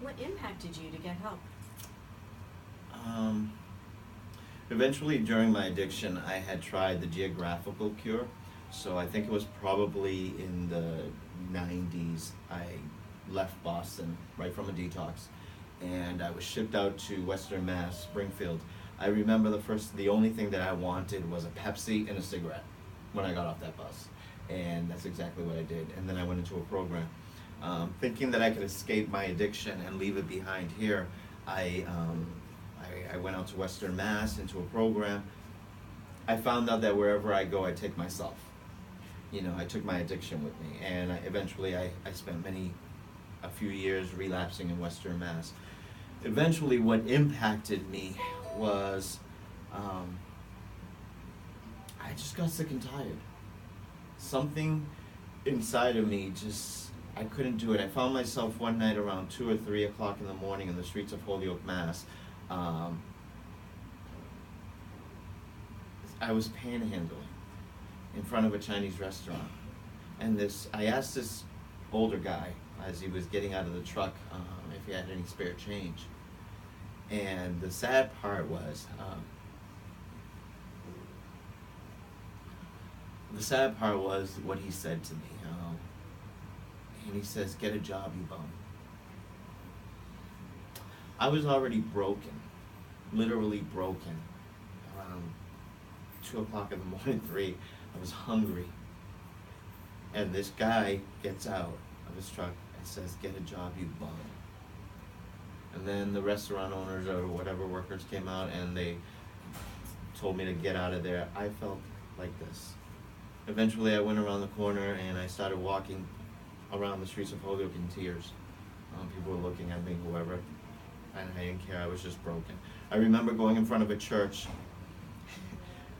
What impacted you to get help? Um, Eventually, during my addiction, I had tried the geographical cure. So I think it was probably in the 90s. I left Boston right from a detox, and I was shipped out to Western Mass, Springfield. I remember the only thing that I wanted was a Pepsi and a cigarette when I got off that bus, and that's exactly what I did. And then I went into a program, thinking that I could escape my addiction and leave it behind here. I um, I went out to Western Mass into a program. I found out that wherever I go, I take myself. You know, I took my addiction with me, and I spent a few years relapsing in Western Mass. Eventually, what impacted me was um, I just got sick and tired. Something inside of me just, I couldn't do it. I found myself one night around 2 or 3 o'clock in the morning in the streets of Holyoke, Mass. Um, I was panhandling in front of a Chinese restaurant, and I asked this older guy as he was getting out of the truck if he had any spare change. And the sad part was, what he said to me. And he says, "Get a job, you bum." I was already broken, literally broken. Around 2 o'clock in the morning, 3, I was hungry. And this guy gets out of his truck and says, "Get a job, you bum." And then the restaurant owners or whatever workers came out and they told me to get out of there. I felt like this. Eventually I went around the corner and I started walking around the streets of Holyoke in tears. People were looking at me, whoever, and I didn't care. I was just broken. I remember going in front of a church,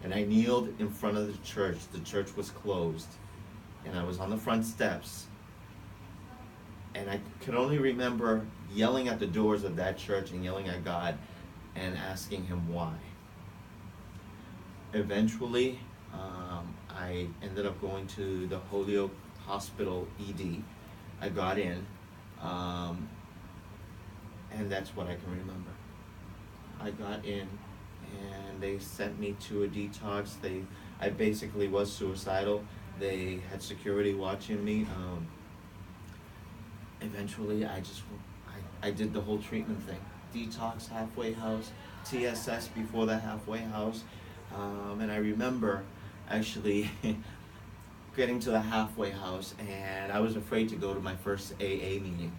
and I kneeled in front of the church. The church was closed, and I was on the front steps, and I could only remember yelling at the doors of that church and yelling at God and asking him why. Eventually, I ended up going to the Holyoke Hospital ED. I got in, and that's what I can remember. I got in, and they sent me to a detox. I basically was suicidal. They had security watching me. Eventually, I did the whole treatment thing. Detox, halfway house, TSS before the halfway house. And I remember actually getting to the halfway house, and I was afraid to go to my first AA meeting.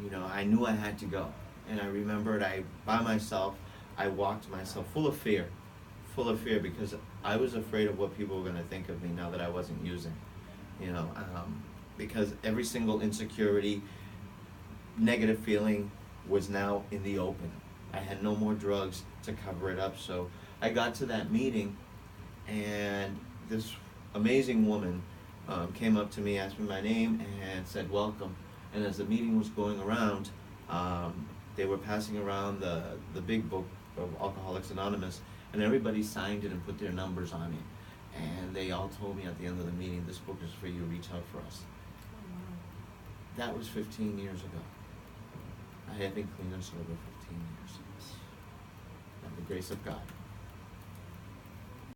You know, I knew I had to go. And I remembered by myself, I walked myself full of fear because I was afraid of what people were going to think of me now that I wasn't using. You know, because every single insecurity, negative feeling was now in the open. I had no more drugs to cover it up. So I got to that meeting, and this amazing woman came up to me, asked me my name, and said, "Welcome." And as the meeting was going around, they were passing around the big book of Alcoholics Anonymous, and everybody signed it and put their numbers on it. And they all told me at the end of the meeting, "This book is for you, reach out for us." Oh, wow. That was 15 years ago. I had been clean and sober 15 years. By the grace of God.